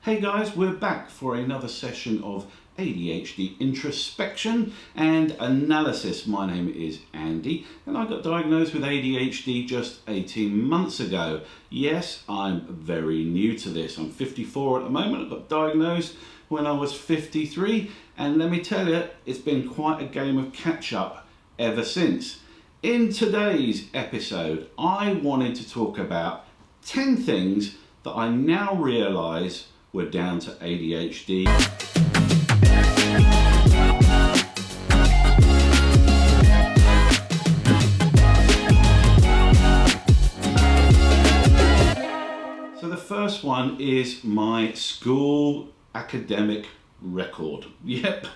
Hey guys, we're back for another session of ADHD introspection and analysis. My name is Andy and I got diagnosed with ADHD just 18 months ago. Yes, I'm very new to this. I'm 54 at the moment. I got diagnosed when I was 53 and let me tell you, it's been quite a game of catch up ever since. In today's episode, I wanted to talk about 10 things that I now realise were down to ADHD. So the first one is my school academic record. Yep,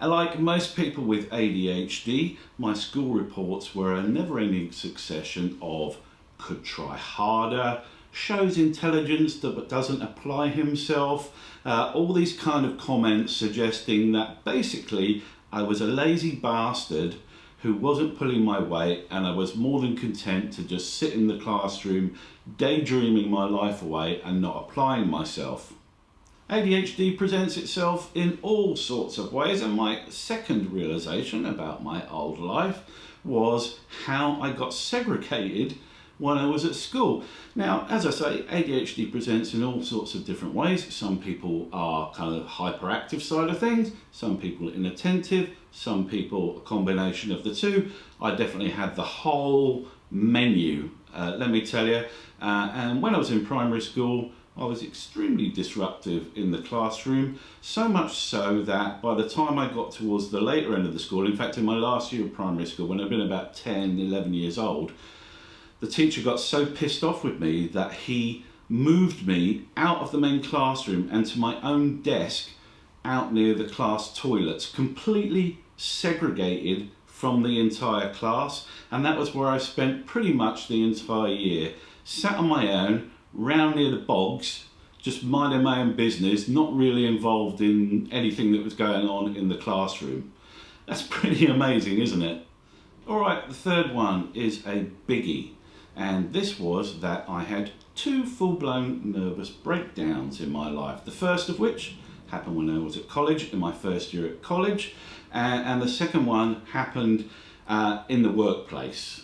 like most people with ADHD, my school reports were a never-ending succession of could try harder, shows intelligence but doesn't apply himself, all these kind of comments suggesting that basically I was a lazy bastard who wasn't pulling my weight and I was more than content to just sit in the classroom daydreaming my life away and not applying myself. ADHD presents itself in all sorts of ways, and my second realization about my old life was how I got segregated when I was at school. Now, as I say, ADHD presents in all sorts of different ways. Some people are kind of hyperactive side of things, some people inattentive, some people a combination of the two. I definitely had the whole menu, let me tell you. And when I was in primary school, I was extremely disruptive in the classroom, so much so that by the time I got towards the later end of the school, in fact in my last year of primary school, when I'd been about 10, 11 years old, the teacher got so pissed off with me that he moved me out of the main classroom and to my own desk out near the class toilets, completely segregated from the entire class. And that was where I spent pretty much the entire year, sat on my own, round near the bogs, just minding my own business, not really involved in anything that was going on in the classroom. That's pretty amazing, isn't it? All right, the third one is a biggie. And this was that I had two full-blown nervous breakdowns in my life. The first of which happened when I was at college, in my first year at college. And the second one happened in the workplace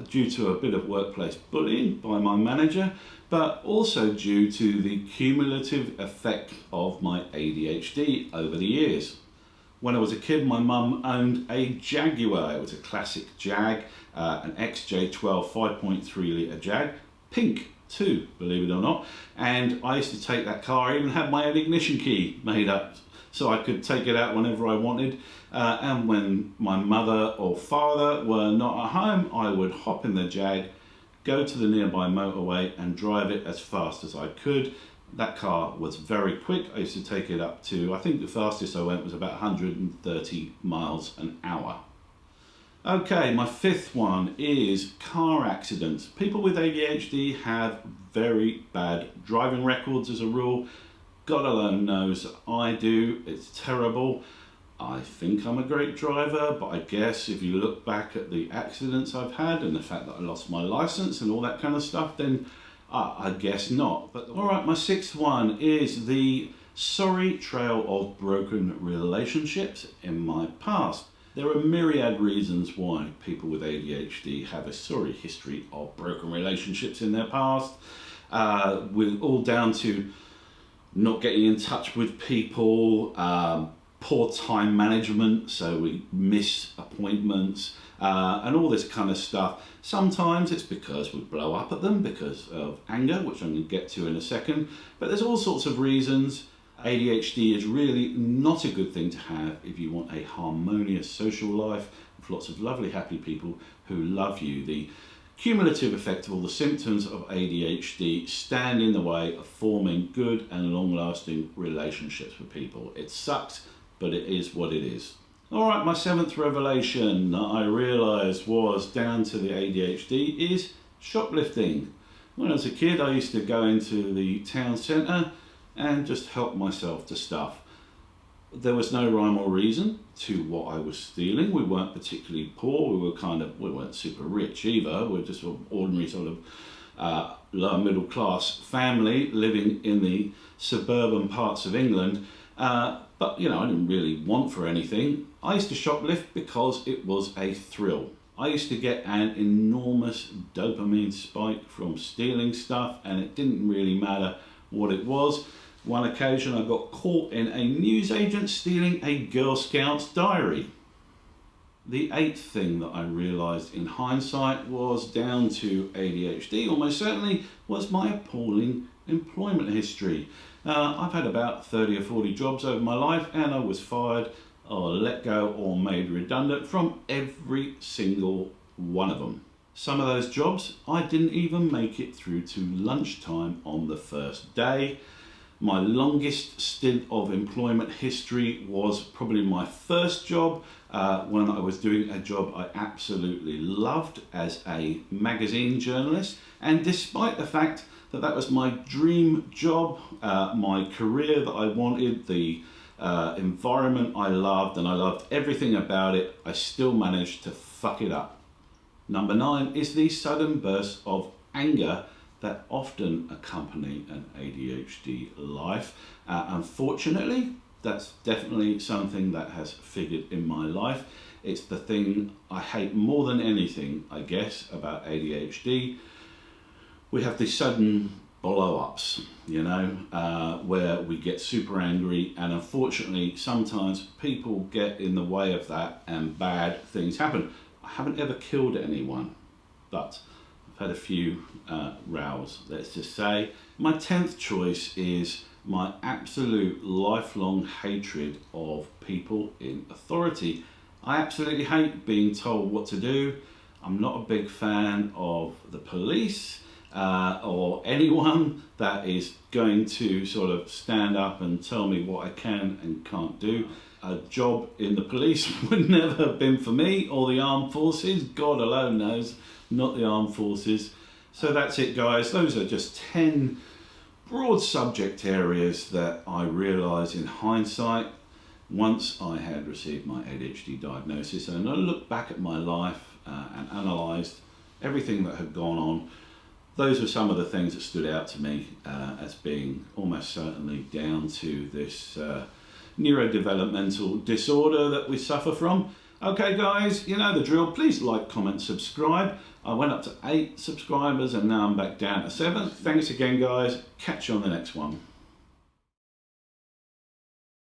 due to a bit of workplace bullying by my manager, but also due to the cumulative effect of my ADHD over the years. When I was a kid, my mum owned a Jaguar. It was a classic Jag, an XJ12 5.3 litre Jag, pink too, believe it or not. And I used to take that car, I even had my own ignition key made up so I could take it out whenever I wanted. And when my mother or father were not at home, I would hop in the Jag, go to the nearby motorway and drive it as fast as I could. That car was very quick. I used to take it up to, I think the fastest I went was about 130 miles an hour. Okay, my fifth one is car accidents. People with ADHD have very bad driving records as a rule. God alone knows I do. It's terrible. I think I'm a great driver, but I guess if you look back at the accidents I've had and the fact that I lost my license and all that kind of stuff, then I guess not. But all right, my sixth one is the sorry trail of broken relationships in my past. There are myriad reasons why people with ADHD have a sorry history of broken relationships in their past, with all down to not getting in touch with people, poor time management, so we miss appointments, and all this kind of stuff. Sometimes it's because we blow up at them because of anger, which I'm going to get to in a second, but there's all sorts of reasons. ADHD is really not a good thing to have if you want a harmonious social life with lots of lovely, happy people who love you. The cumulative effect of all the symptoms of ADHD stand in the way of forming good and long-lasting relationships with people. It sucks, but it is what it is. All right, my seventh revelation that I realised was down to the ADHD is shoplifting. When I was a kid, I used to go into the town centre and just help myself to stuff. There was no rhyme or reason to what I was stealing. We weren't particularly poor. We weren't super rich either. We're just ordinary sort of lower middle class family living in the suburban parts of England. But you know, I didn't really want for anything. I used to shoplift because it was a thrill. I used to get an enormous dopamine spike from stealing stuff, and it didn't really matter what it was. One occasion I got caught in a newsagent stealing a Girl Scout's diary. The eighth thing that I realised in hindsight was down to ADHD, almost certainly, was my appalling employment history. I've had about 30 or 40 jobs over my life, and I was fired or let go or made redundant from every single one of them. Some of those jobs I didn't even make it through to lunchtime on the first day. My longest stint of employment history was probably my first job when I was doing a job I absolutely loved as a magazine journalist. And despite the fact that that was my dream job, my career that I wanted, the environment I loved, and I loved everything about it, I still managed to fuck it up. Number 9 is the sudden bursts of anger that often accompany an ADHD life. Unfortunately, that's definitely something that has figured in my life. It's the thing I hate more than anything, I guess, about ADHD. We have these sudden blow-ups, you know, where we get super angry, and unfortunately sometimes people get in the way of that and bad things happen. I haven't ever killed anyone, but I've had a few rows, let's just say. My 10th choice is my absolute lifelong hatred of people in authority. I absolutely hate being told what to do. I'm not a big fan of the police or anyone that is going to sort of stand up and tell me what I can and can't do. A job in the police would never have been for me, or the armed forces. God alone knows, not the armed forces. So that's it, guys. Those are just 10 broad subject areas that I realised in hindsight once I had received my ADHD diagnosis, and I looked back at my life and analysed everything that had gone on. Those were some of the things that stood out to me as being almost certainly down to this neurodevelopmental disorder that we suffer from. Okay guys, you know the drill. Please like, comment, subscribe. I went up to 8 subscribers and now I'm back down to 7. Thanks again guys. Catch you on the next one.